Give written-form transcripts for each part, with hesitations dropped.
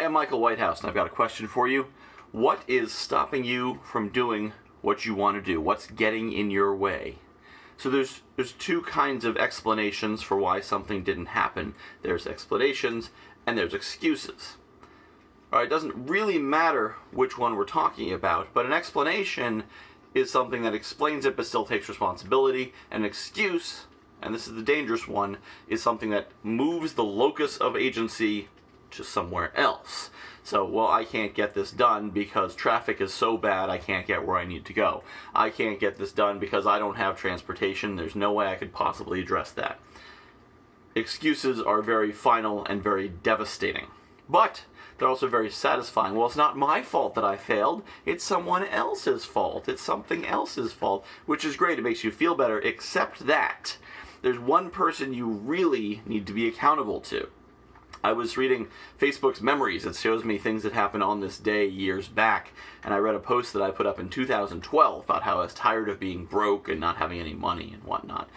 am Michael Whitehouse, and I've got a question for you. What is stopping you from doing what you want to do? What's getting in your way? So there's two kinds of explanations for why something didn't happen. There's explanations, and there's excuses. All right, it doesn't really matter which one we're talking about, but an explanation is something that explains it but still takes responsibility. An excuse, and this is the dangerous one, is something that moves the locus of agency to somewhere else. So, well, I can't get this done because traffic is so bad I can't get where I need to go. I can't get this done because I don't have transportation. There's no way I could possibly address that. Excuses are very final and very devastating. But they're also very satisfying. Well, it's not my fault that I failed. It's someone else's fault. It's something else's fault, which is great. It makes you feel better, except that there's one person you really need to be accountable to. I was reading Facebook's memories. It shows me things that happened on this day years back, and I read a post that I put up in 2012 about how I was tired of being broke and not having any money and whatnot.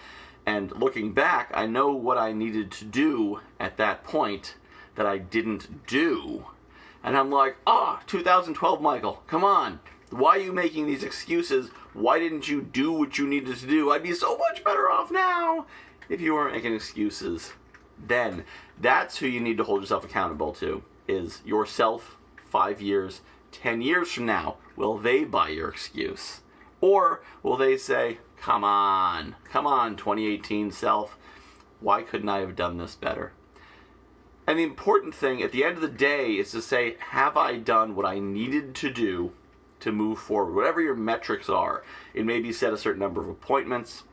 And looking back, I know what I needed to do at that point that I didn't do. And I'm like, 2012, Michael, come on. Why are you making these excuses? Why didn't you do what you needed to do? I'd be so much better off now if you weren't making excuses then. That's who you need to hold yourself accountable to, is yourself 5 years, 10 years from now. Will they buy your excuse? Or will they say, come on, 2018 self, why couldn't I have done this better? And the important thing at the end of the day is to say, have I done what I needed to do to move forward? Whatever your metrics are. It may be set a certain number of appointments.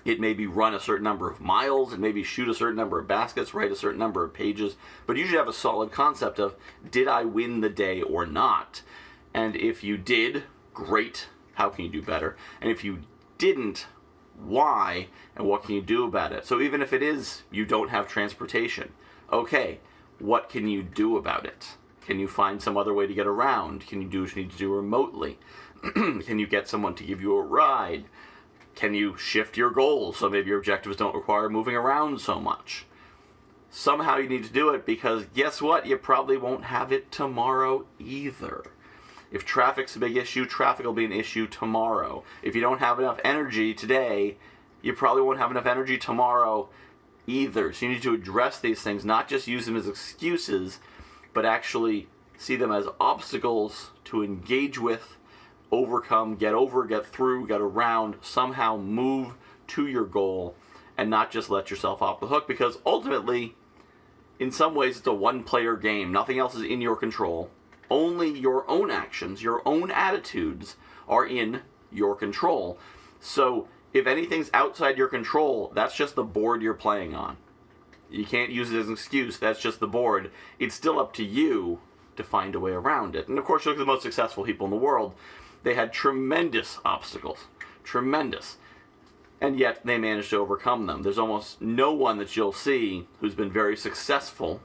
It may be run a certain number of miles. It may be shoot a certain number of baskets, write a certain number of pages. But you should have a solid concept of, did I win the day or not? And if you did, great. How can you do better? And if you didn't, why? And what can you do about it? So even if it is you don't have transportation, okay, what can you do about it? Can you find some other way to get around? Can you do what you need to do remotely? Can you get someone to give you a ride? Can you shift your goals so maybe your objectives don't require moving around so much? Somehow you need to do it, because guess what? You probably won't have it tomorrow either. If traffic's a big issue, traffic will be an issue tomorrow. If you don't have enough energy today, you probably won't have enough energy tomorrow either. So you need to address these things, not just use them as excuses, but actually see them as obstacles to engage with, overcome, get over, get through, get around, somehow move to your goal, and not just let yourself off the hook, because ultimately, in some ways, it's a one-player game. Nothing else is in your control. Only your own actions, your own attitudes are in your control. So if anything's outside your control, that's just the board you're playing on. You can't use it as an excuse. That's just the board. It's still up to you to find a way around it. And of course, look at the most successful people in the world. They had tremendous obstacles. Tremendous. And yet they managed to overcome them. There's almost no one that you'll see who's been very successful,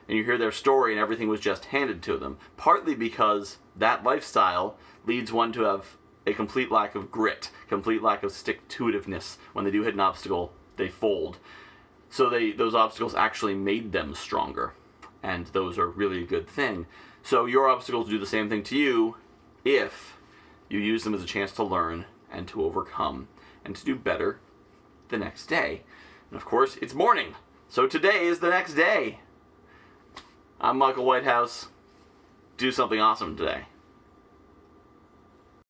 and you hear their story and everything was just handed to them. Partly because that lifestyle leads one to have a complete lack of grit, complete lack of stick-to-itiveness. When they do hit an obstacle, they fold. So those obstacles actually made them stronger, and those are really a good thing. So your obstacles do the same thing to you if you use them as a chance to learn and to overcome and to do better the next day. And of course, it's morning, so today is the next day. I'm Michael Whitehouse. Do something awesome today.